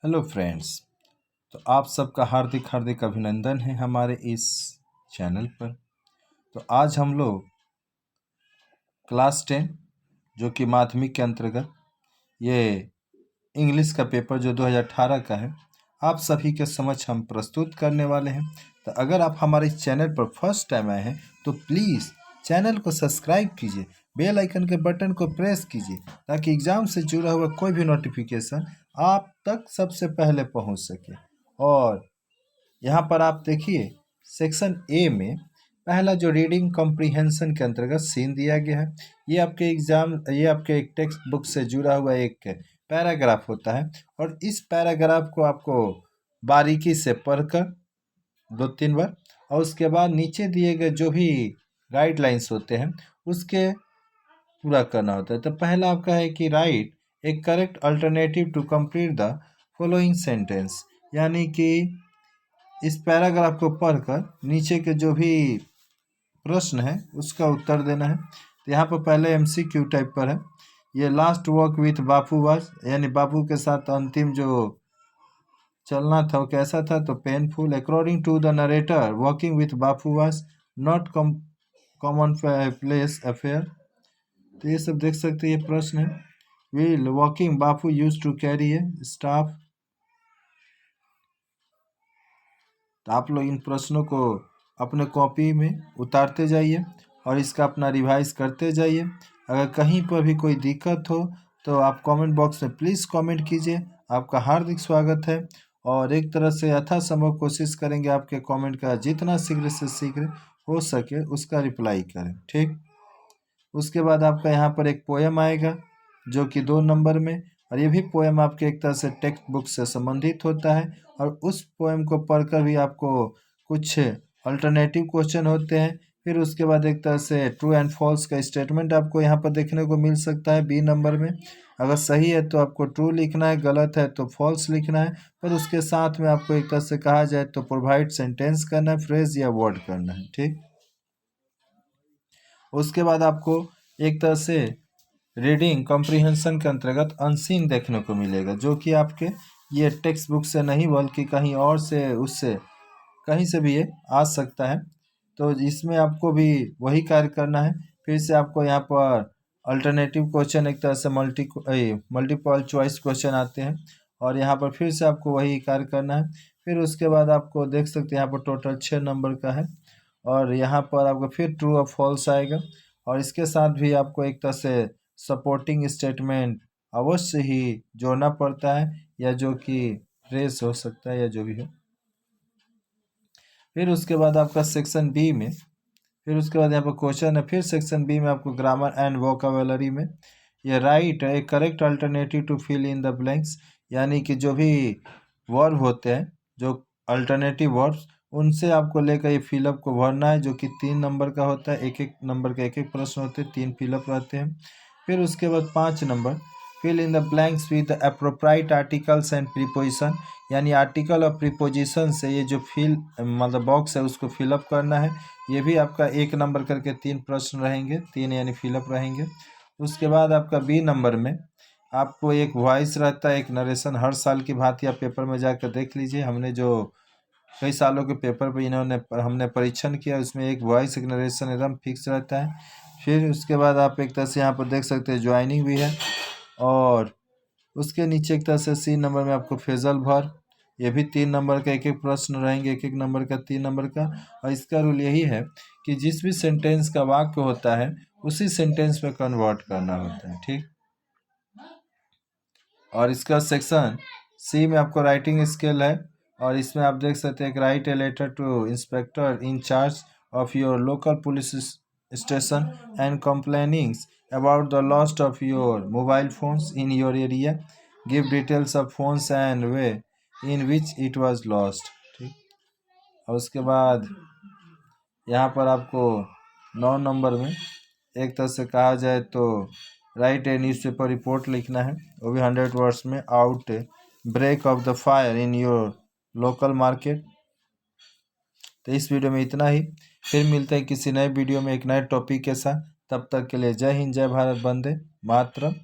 Hello friends. तो आप सबका हार्दिक हार्दिक अभिनंदन है हमारे इस चैनल पर। तो आज हम लोग क्लास 10 जो कि माध्यमिक के अंतर्गत ये इंग्लिश का पेपर जो 2018 का है आप सभी के समक्ष हम प्रस्तुत करने वाले हैं। तो अगर आप हमारे इस चैनल पर फर्स्ट टाइम आए हैं तो प्लीज़ चैनल को सब्सक्राइब कीजिए, बेल आइकन के बटन को प्रेस कीजिए ताकि एग्ज़ाम से जुड़ा हुआ कोई भी नोटिफिकेशन आप तक सबसे पहले पहुंच सके। और यहाँ पर आप देखिए सेक्शन ए में पहला जो रीडिंग कॉम्प्रिहेंशन के अंतर्गत सीन दिया गया है, ये आपके एक टेक्स्ट बुक से जुड़ा हुआ एक पैराग्राफ होता है और इस पैराग्राफ को आपको बारीकी से पढ़कर 2-3 बार और उसके बाद नीचे दिए गए जो भी गाइडलाइंस होते हैं उसके पूरा करना होता है। तो पहला आपका है कि write a correct alternative to complete the following sentence, यानी कि इस पैराग्राफ को पढ़कर नीचे के जो भी प्रश्न है उसका उत्तर देना है। तो यहाँ पर पहले MCQ टाइप पर है, ये last walk with Bapu was, यानी बापू के साथ अंतिम जो चलना था वो कैसा था, तो painful. According to the narrator walking with Bapu was not common place affair. तो ये सब देख सकते हैं, ये प्रश्न है। Will walking Bapu use to carry a staff. तो आप लोग इन प्रश्नों को अपने कॉपी में उतारते जाइए और इसका अपना रिवाइज करते जाइए। अगर कहीं पर भी कोई दिक्कत हो तो आप कमेंट बॉक्स में प्लीज़ कमेंट कीजिए, आपका हार्दिक स्वागत है। और एक तरह से यथासंभव कोशिश करेंगे आपके कमेंट का जितना शीघ्र से शीघ्र हो सके उसका रिप्लाई करें, ठीक। उसके बाद आपका यहाँ पर एक पोएम आएगा जो कि 2 नंबर में, और ये भी पोएम आपके एक तरह से टेक्स्ट बुक से संबंधित होता है और उस पोएम को पढ़कर भी आपको कुछ अल्टरनेटिव क्वेश्चन होते हैं। फिर उसके बाद एक तरह से ट्रू एंड फॉल्स का स्टेटमेंट आपको यहाँ पर देखने को मिल सकता है बी नंबर में। अगर सही है तो आपको ट्रू लिखना है, गलत है तो फॉल्स लिखना है। फिर उसके साथ में आपको एक तरह से कहा जाए तो प्रोवाइड सेंटेंस करना है, फ्रेज या वर्ड करना है, ठीक। उसके बाद आपको एक तरह से रीडिंग कॉम्प्रिहेंशन के अंतर्गत अनसीन देखने को मिलेगा जो कि आपके ये टेक्स्ट बुक से नहीं बल्कि कहीं और से उससे कहीं से भी ये आ सकता है। तो इसमें आपको भी वही कार्य करना है। फिर से आपको यहाँ पर अल्टरनेटिव क्वेश्चन एक तरह से मल्टीपल चॉइस क्वेश्चन आते हैं और यहाँ पर फिर से आपको वही कार्य करना है। फिर उसके बाद आपको देख सकते हैं यहाँ पर टोटल 6 नंबर का है और यहाँ पर आपको फिर ट्रू और फॉल्स आएगा और इसके साथ भी आपको एक तरह से सपोर्टिंग स्टेटमेंट अवश्य ही जोड़ना पड़ता है, या जो कि फ्रेज हो सकता है या जो भी हो। फिर उसके बाद आपका सेक्शन बी में, फिर उसके बाद यहाँ पर क्वेश्चन है। फिर सेक्शन बी में आपको ग्रामर एंड वोकाबुलरी में ये राइट है correct alternative to fill in the blanks, यानी कि जो भी वर्ब होते हैं जो अल्टरनेटिव वर्ब्स उनसे आपको लेकर ये फिलअप को भरना है जो कि 3 नंबर का होता है। एक एक नंबर का एक एक प्रश्न होते हैं, 3 फिलअप रहते हैं। फिर उसके बाद 5 number fill in the blanks with appropriate articles and preposition, यानी आर्टिकल और प्रीपोजिशन से ये जो फिल मतलब बॉक्स है उसको फिलअप करना है। ये भी आपका 1 नंबर करके 3 प्रश्न रहेंगे, 3 यानी फिलअप रहेंगे। उसके बाद आपका बी नंबर में आपको एक वॉइस रहता है, एक नरेशन। हर साल की भांति आप पेपर में जाकर देख लीजिए, हमने जो कई सालों के पेपर पे हमने परीक्षण किया उसमें एक वॉइस एक नरेशन एकदम फिक्स रहता है। फिर उसके बाद आप एक तरह से यहाँ पर देख सकते हैं ज्वाइनिंग भी है और उसके नीचे एक तरह से सी नंबर में आपको फेजल भर, ये भी 3 नंबर का एक एक प्रश्न रहेंगे, एक एक नंबर का 3 नंबर का। और इसका रूल यही है कि जिस भी सेंटेंस का वाक्य होता है उसी सेंटेंस में कन्वर्ट करना होता है, ठीक। और इसका सेक्शन सी में आपको राइटिंग स्किल है और इसमें आप देख सकते हैं write a letter to inspector in charge of your local police station and complainings about the lost of your mobile phones in your area, give details of phones and way in which it was lost, ठीक। और उसके बाद यहाँ पर आपको 9 number में एक तरह से कहा जाए तो राइट ए न्यूज़पेपर रिपोर्ट लिखना है, वो भी 100 वर्ड्स में। Outbreak of the fire in your local market. तो इस वीडियो में इतना ही, फिर मिलते हैं किसी नए वीडियो में एक नए टॉपिक के साथ। तब तक के लिए जय हिंद, जय भारत, वंदे मातरम।